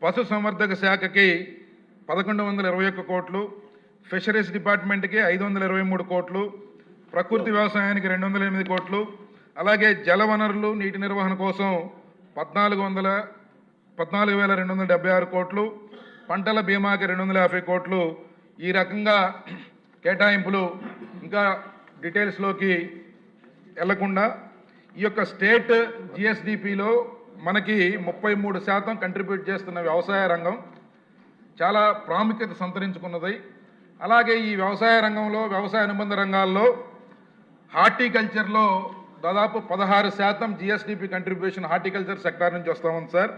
పశుసంవర్ధక శాఖకి 1121 కోట్లు, ఫిషరీస్ డిపార్ట్మెంట్కి 523 కోట్లు, ప్రకృతి వ్యవసాయానికి 208 కోట్లు, అలాగే జలవనరులు నీటి నిర్వహణ కోసం 14,276 కోట్లు, పంటల బీమాకి 250 కోట్లు. ఈ రకంగా కేటాయింపులు ఇంకా డీటెయిల్స్లోకి వెళ్లకుండా ఈ యొక్క స్టేట్ జిఎస్డిపిలో మనకి 33% కంట్రిబ్యూట్ చేస్తున్న వ్యవసాయ రంగం చాలా ప్రాముఖ్యత సంతరించుకున్నది. అలాగే ఈ వ్యవసాయ రంగంలో వ్యవసాయ అనుబంధ రంగాల్లో హార్టికల్చర్లో దాదాపు 16% జిఎస్డిపి కంట్రిబ్యూషన్ హార్టికల్చర్ సెక్టార్ నుంచి వస్తూ ఉంది సార్.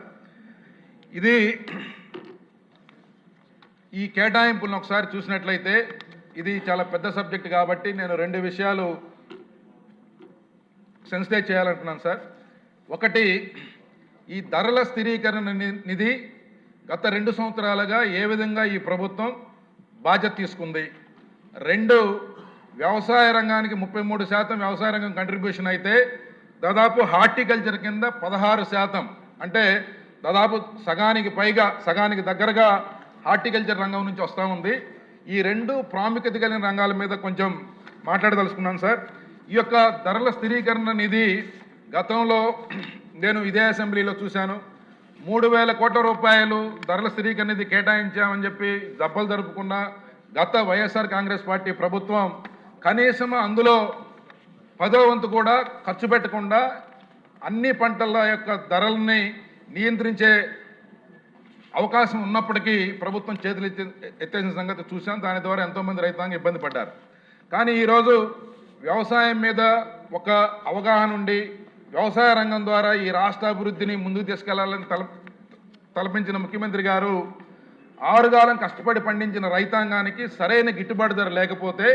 ఇది ఈ కేటాయింపులను ఒకసారి చూసినట్లయితే ఇది చాలా పెద్ద సబ్జెక్ట్ కాబట్టి నేను 2 విషయాలు సెన్సిటైజ్ చేయాలంటున్నాను సార్. ఒకటి, ఈ ధరల స్థిరీకరణ నిధి గత 2 సంవత్సరాలుగా ఏ విధంగా ఈ ప్రభుత్వం బాధ్యత తీసుకుంది. 2, వ్యవసాయ రంగానికి 33% వ్యవసాయ రంగం కంట్రిబ్యూషన్ అయితే దాదాపు హార్టికల్చర్ కింద 16%, అంటే దాదాపు సగానికి దగ్గరగా హార్టికల్చర్ రంగం నుంచి వస్తూ ఉంది. ఈ 2 ప్రాముఖ్యత కలిగిన రంగాల మీద కొంచెం మాట్లాడదలుచుకున్నాను సార్. ఈ యొక్క ధరల స్థిరీకరణ నిధి గతంలో నేను ఇదే అసెంబ్లీలో చూశాను. 3,000 కోట్ల రూపాయలు ధరల స్థిరీకరణ నిధి కేటాయించామని చెప్పి దెబ్బలు జరుపుకున్న గత వైఎస్ఆర్ కాంగ్రెస్ పార్టీ ప్రభుత్వం కనీసం అందులో 10వ వంతు కూడా ఖర్చు పెట్టకుండా అన్ని పంటల యొక్క ధరల్ని నియంత్రించే అవకాశం ఉన్నప్పటికీ ప్రభుత్వం చేతులు ఎత్తేసిన సంగతి చూసాం. దాని ద్వారా ఎంతోమంది రైతాంగం ఇబ్బంది పడ్డారు. కానీ ఈరోజు వ్యవసాయం మీద ఒక అవగాహన ఉండి వ్యవసాయ రంగం ద్వారా ఈ రాష్ట్ర అభివృద్ధిని ముందుకు తీసుకెళ్లాలని తలపించిన ముఖ్యమంత్రి గారు 6 కాలం కష్టపడి పండించిన రైతాంగానికి సరైన గిట్టుబాటు ధర లేకపోతే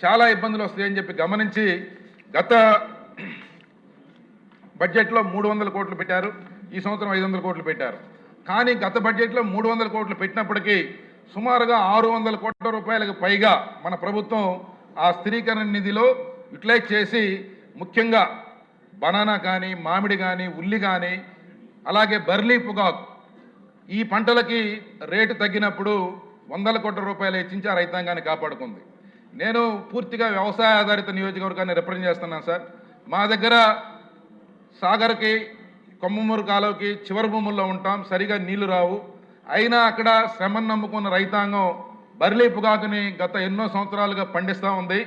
చాలా ఇబ్బందులు వస్తాయని చెప్పి గమనించి గత బడ్జెట్లో 300 కోట్లు పెట్టారు. ఈ సంవత్సరం 500 కోట్లు పెట్టారు. కానీ గత బడ్జెట్లో 300 కోట్లు పెట్టినప్పటికీ సుమారుగా 600 కోట్ల రూపాయలకు పైగా మన ప్రభుత్వం ఆ స్థిరీకరణ నిధిలో యూటిలైజ్ చేసి ముఖ్యంగా బనానా కానీ, మామిడి కానీ, ఉల్లి కానీ, అలాగే బర్లీ పొగాకు ఈ పంటలకి రేటు తగ్గినప్పుడు 100 కోట్ల రూపాయలు హెచ్చించి ఆ రైతాంగాన్ని కాపాడుకుంది. నేను పూర్తిగా వ్యవసాయ ఆధారిత నియోజకవర్గాన్ని రిప్రజెంట్ చేస్తున్నాను సార్. మా దగ్గర సాగర్కి, కొమ్మమూరు కాలువకి చివరి భూముల్లో ఉంటాం, సరిగా నీళ్లు రావు. అయినా అక్కడ శ్రమను నమ్ముకున్న రైతాంగం బర్లీ పొగాకుని గత ఎన్నో సంవత్సరాలుగా పండిస్తూ ఉంది.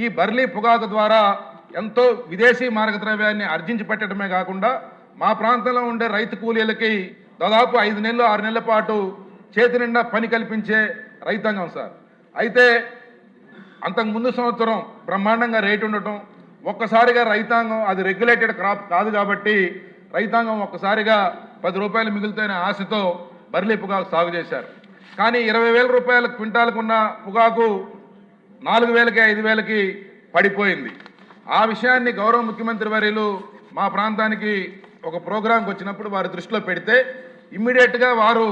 ఈ బర్లీ పొగాకు ద్వారా ఎంతో విదేశీ మార్గద్రవ్యాన్ని ఆర్జించి పెట్టడమే కాకుండా మా ప్రాంతంలో ఉండే రైతు కూలీలకి దాదాపు 5 నెలలు 6 నెలల పాటు చేతి నిండా పని కల్పించే రైతాంగం సార్. అయితే అంతకు ముందు సంవత్సరం బ్రహ్మాండంగా రేటు ఉండటం, ఒక్కసారిగా రైతాంగం అది రెగ్యులేటెడ్ క్రాప్ కాదు కాబట్టి రైతాంగం ఒక్కసారిగా 10 రూపాయలు మిగులుతాయనే ఆశతో బర్లీ పొగాకు సాగు చేశారు. కానీ 20,000 రూపాయల క్వింటాలకున్న పొగాకు 4,000కి 5,000కి పడిపోయింది. ఆ విషయాన్ని గౌరవ ముఖ్యమంత్రి వర్యులు మా ప్రాంతానికి ఒక ప్రోగ్రాంకి వచ్చినప్పుడు వారి దృష్టిలో పెడితే ఇమ్మీడియట్గా వారు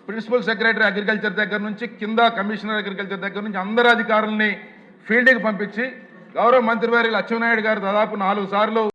ప్రిన్సిపల్ సెక్రటరీ అగ్రికల్చర్ దగ్గర నుంచి కింద కమిషనర్ అగ్రికల్చర్ దగ్గర నుంచి అందరు అధికారులని ఫీల్డ్కి పంపించి గౌరవ మంత్రివర్యులు అచ్చెన్నాయుడు గారు దాదాపు 4 సార్లు